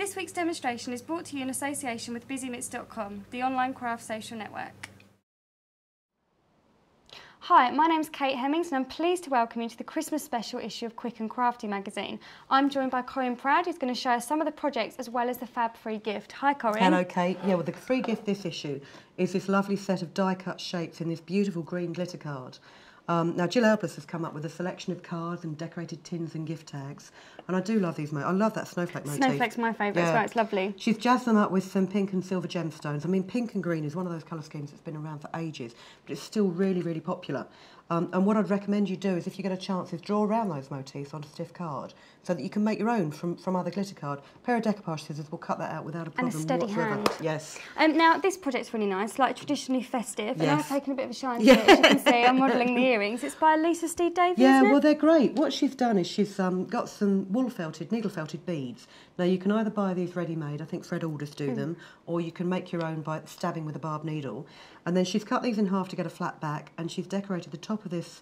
This week's demonstration is brought to you in association with BusyKnits.com, the online craft social network. Hi, my name's Kate Hemmings and I'm pleased to welcome you to the Christmas special issue of Quick and Crafty magazine. I'm joined by Corinne Bradd, who's going to show us some of the projects as well as the fab free gift. Hi Corinne. Hello Kate. Yeah, well the free gift this issue is this lovely set of die-cut shapes in this beautiful green glitter card. Now Jill Albus has come up with a selection of cards and decorated tins and gift tags, and I do love these motifs. I love that snowflake motif. Snowflake's my favourite as well, it's lovely. She's jazzed them up with some pink and silver gemstones. I mean, pink and green is one of those colour schemes that's been around for ages, but it's still really, really popular. And what I'd recommend you do is, if you get a chance, is draw around those motifs on a stiff card so that you can make your own from other glitter card. A pair of decoupage scissors will cut that out without a problem whatsoever. And a steady hand. Yes. Now, this project's really nice, like traditionally festive, and I've taken a bit of a shine to Yeah. it, as you can see. I'm modelling the earrings. It's by Lisa Steed Davies, Yeah, isn't it? well, they're great. What she's done is she's got some needle felted beads. Now, you can either buy these ready-made, I think Fred Alders do them, or you can make your own by stabbing with a barbed needle. And then she's cut these in half to get a flat back, and she's decorated the top of this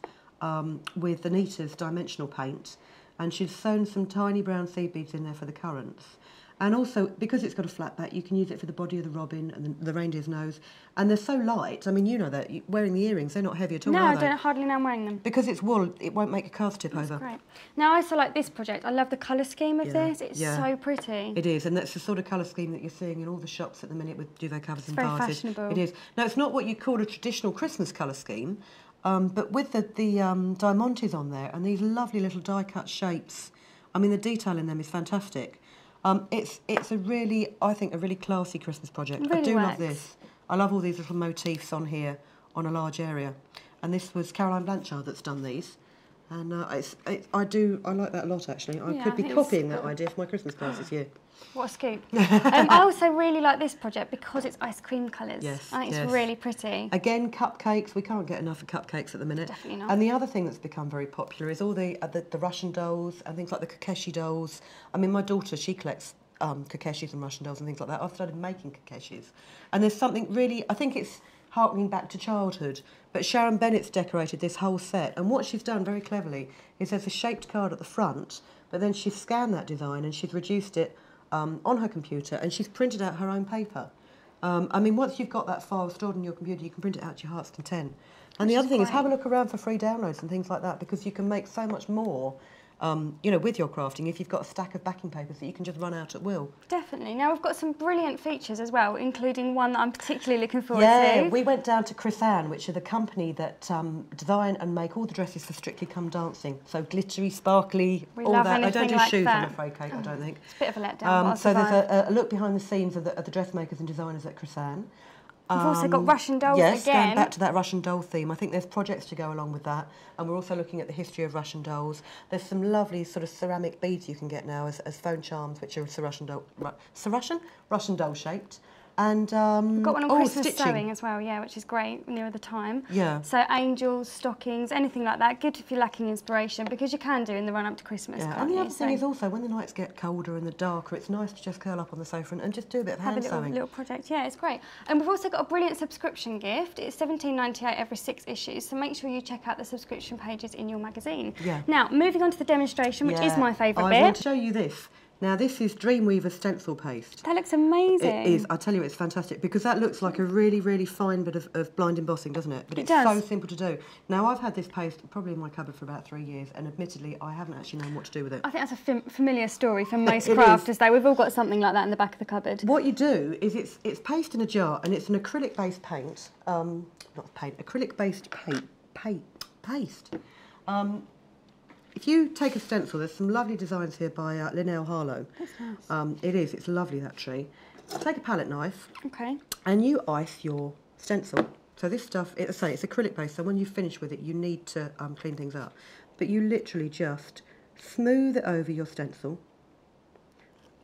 with Anita's dimensional paint, and she's sewn some tiny brown seed beads in there for the currants. And also, because it's got a flat back, you can use it for the body of the robin and the reindeer's nose. And they're so light. I mean, you know that. Wearing the earrings, they're not heavy at all, No, are I they? don't hardly know I'm wearing them. Because it's wool, it won't make a cast tip over. Great. Now, I also like this project. I love the colour scheme of this. It's so pretty. It is, and that's the sort of colour scheme that you're seeing in all the shops at the minute with duvet covers and very vases. fashionable. It is. Now, it's not what you call a traditional Christmas colour scheme, but with the diamantes on there and these lovely little die-cut shapes, I mean, the detail in them is fantastic. It's a really, I think, a really classy Christmas project. Really I do works. love this. I love all these little motifs on here on a large area. And this was Caroline Blanchard that's done these. And I like that a lot, actually. I could be copying that idea for my Christmas cards this year. What a scoop. I also really like this project because it's ice cream colours. Yes, I think it's really pretty. Again, cupcakes. We can't get enough of cupcakes at the minute. Definitely not. And the other thing that's become very popular is all the Russian dolls and things like the Kokeshi dolls. I mean, my daughter, she collects Kokeshis and Russian dolls and things like that. I've started making Kokeshis. And there's something really, I think it's harkening back to childhood. But Sharon Bennett's decorated this whole set. And what she's done very cleverly is there's a shaped card at the front, but then she's scanned that design and she's reduced it on her computer, and she's printed out her own paper. I mean, once you've got that file stored on your computer, you can print it out to your heart's content. And the other thing is have a look around for free downloads and things like that, because you can make so much more, you know, with your crafting if you've got a stack of backing papers that you can just run out at will. Definitely. Now, we've got some brilliant features as well, including one that I'm particularly looking forward to. Yeah, we went down to Chris Ann, which are the company that design and make all the dresses for Strictly Come Dancing. So glittery, sparkly, We all love that. I don't do anything like shoes, that. I'm afraid, Kate, I don't think. It's a bit of a letdown, but so there's a look behind the scenes of the dressmakers and designers at Chris Ann. We've also got Russian dolls yes, again. going back to that Russian doll theme. I think there's projects to go along with that, and we're also looking at the history of Russian dolls. There's some lovely sort of ceramic beads you can get now as phone charms, which are Russian doll shaped. And we've got one on Christmas stitching. sewing as well, yeah, which is great near the time. Yeah. So angels, stockings, anything like that. Good if you're lacking inspiration, because you can do in the run up to Christmas. Yeah, and the other thing is also when the nights get colder and the darker, it's nice to just curl up on the sofa and just do a bit of hand have a sewing. little project. Yeah, it's great. And we've also got a brilliant subscription gift. It's $17.98 every 6 issues. So make sure you check out the subscription pages in your magazine. Yeah. Now, moving on to the demonstration, which is my favourite bit. I want to show you this. Now, this is Dreamweaver Stencil Paste. That looks amazing. It is. I tell you, it's fantastic, because that looks like a really, really fine bit of blind embossing, doesn't it? But it's so simple to do. Now, I've had this paste probably in my cupboard for about 3 years, and admittedly, I haven't actually known what to do with it. I think that's a familiar story for most crafters, though. We've all got something like that in the back of the cupboard. What you do is it's paste in a jar, and it's an acrylic-based paint. Acrylic-based paste. If you take a stencil, there's some lovely designs here by Linnell Harlow. That's nice. It is, it's lovely, that tree. Take a palette knife. Okay. And you ice your stencil. So this stuff, it's acrylic based, so when you finish with it, you need to clean things up. But you literally just smooth it over your stencil.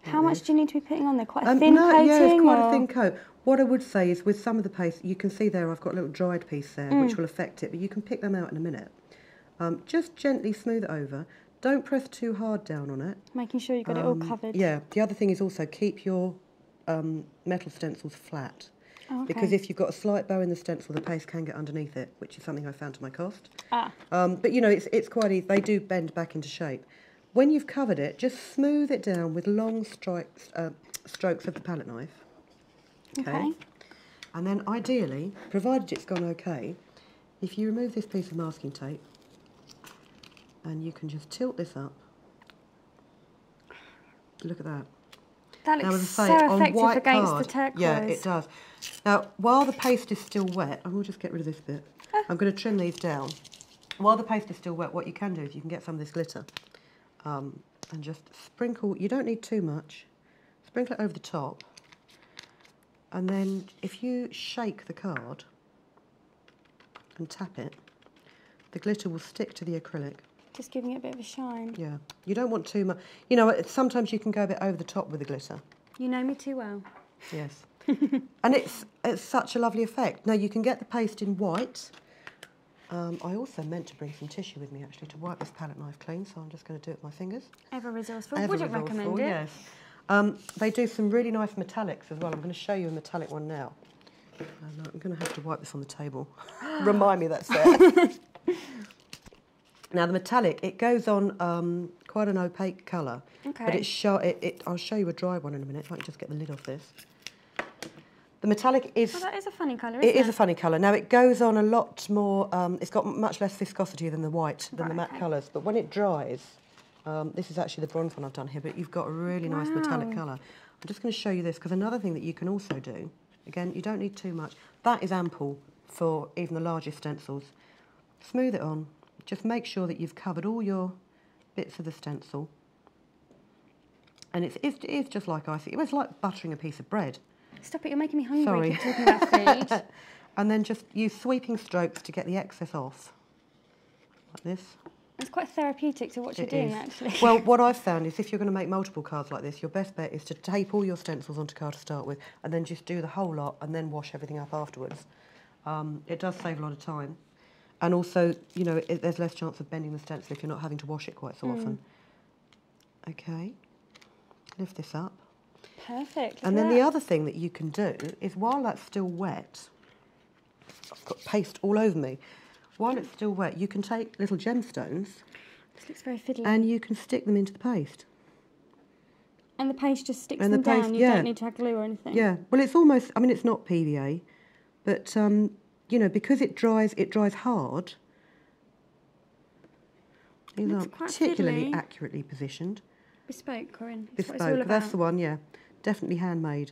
How much do you need to be putting on there? Quite a thin coating? Yeah, it's quite a thin coat. What I would say is with some of the paste, you can see there I've got a little dried piece there, which will affect it, but you can pick them out in a minute. Just gently smooth it over. Don't press too hard down on it. Making sure you've got it all covered. Yeah. The other thing is also keep your metal stencils flat. Oh, okay. Because if you've got a slight bow in the stencil, the paste can get underneath it, which is something I found to my cost. But you know, it's quite easy. They do bend back into shape. When you've covered it, just smooth it down with long strokes of the palette knife. Okay. And then ideally, provided it's gone okay, if you remove this piece of masking tape, and you can just tilt this up. Look at that. That now, looks as I say, so on effective white against card, the turquoise. Yeah, it does. Now, while the paste is still wet, I will just get rid of this bit. I'm going to trim these down. While the paste is still wet, what you can do is you can get some of this glitter and just sprinkle. You don't need too much. Sprinkle it over the top. And then if you shake the card and tap it, the glitter will stick to the acrylic. Just giving it a bit of a shine. Yeah. You don't want too much. You know, sometimes you can go a bit over the top with the glitter. You know me too well. Yes. And it's such a lovely effect. Now, you can get the paste in white. I also meant to bring some tissue with me, actually, to wipe this palette knife clean, so I'm just going to do it with my fingers. Ever resourceful. Ever Wouldn't resourceful, recommend it. Yes. They do some really nice metallics as well. I'm going to show you a metallic one now. And I'm going to have to wipe this on the table. Remind me that's there. Now, the metallic, it goes on quite an opaque colour. Okay. But I'll show you a dry one in a minute. If I can just get the lid off this. The metallic is... Oh, that is a funny colour, isn't it? It is a funny colour. Now, it goes on a lot more... it's got much less viscosity than the white, than the matte colours. But when it dries... this is actually the bronze one I've done here, but you've got a really nice metallic colour. I'm just going to show you this, because another thing that you can also do, again, you don't need too much. That is ample for even the largest stencils. Smooth it on. Just make sure that you've covered all your bits of the stencil. And it is just like icing. It was like buttering a piece of bread. Stop it, you're making me hungry. Sorry. Keep talking about food. And then just use sweeping strokes to get the excess off. Like this. It's quite therapeutic to watch you doing, actually. Well, what I've found is if you're going to make multiple cards like this, your best bet is to tape all your stencils onto card to start with, and then just do the whole lot and then wash everything up afterwards. It does save a lot of time. And also, you know, there's less chance of bending the stencil if you're not having to wash it quite so often. Okay. Lift this up. Perfect. And then the other thing that you can do is while that's still wet, I've got paste all over me. While it's still wet, you can take little gemstones. This looks very fiddly. And you can stick them into the paste. And the paste just sticks them down. You don't need to add glue or anything. Yeah. Well, it's almost. I mean, it's not PVA, but you know, because it dries hard. These aren't particularly accurately positioned. Bespoke, Corinne. Bespoke. That's the one. Yeah. Definitely handmade.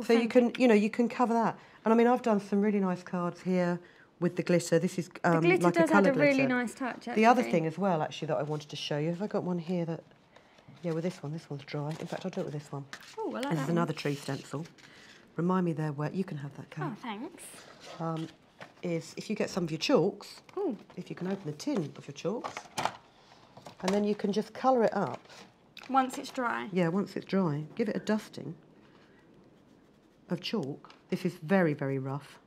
So you can cover that. And I mean, I've done some really nice cards here with the glitter. This is the glitter like does a colour add a really glitter. nice touch, actually. The other thing as well, actually, that I wanted to show you, have I got one here that... Yeah, with this one. This one's dry. In fact, I'll do it with this one. Oh, I like that. This is another tree stencil. Remind me they're wet. You can have that, Kate. Oh, thanks. Is if you get some of your chalks, Ooh. if you can open the tin of your chalks, and then you can just colour it up. Once it's dry? Yeah, once it's dry. Give it a dusting of chalk. This is very, very rough.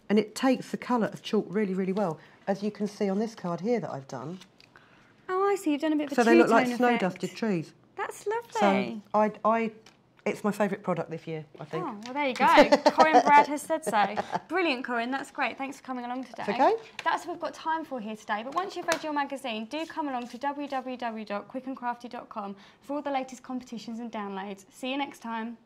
And it takes the colour of chalk really, really well. As you can see on this card here that I've done. Oh, I see. You've done a bit of a So they look like two-tone snow-dusted effect. trees. That's lovely. So it's my favourite product this year, I think. Oh, well, there you go. Corinne Bradd has said so. Brilliant, Corinne. That's great. Thanks for coming along today. It's okay. That's what we've got time for here today. But once you've read your magazine, do come along to www.quickandcrafty.com for all the latest competitions and downloads. See you next time.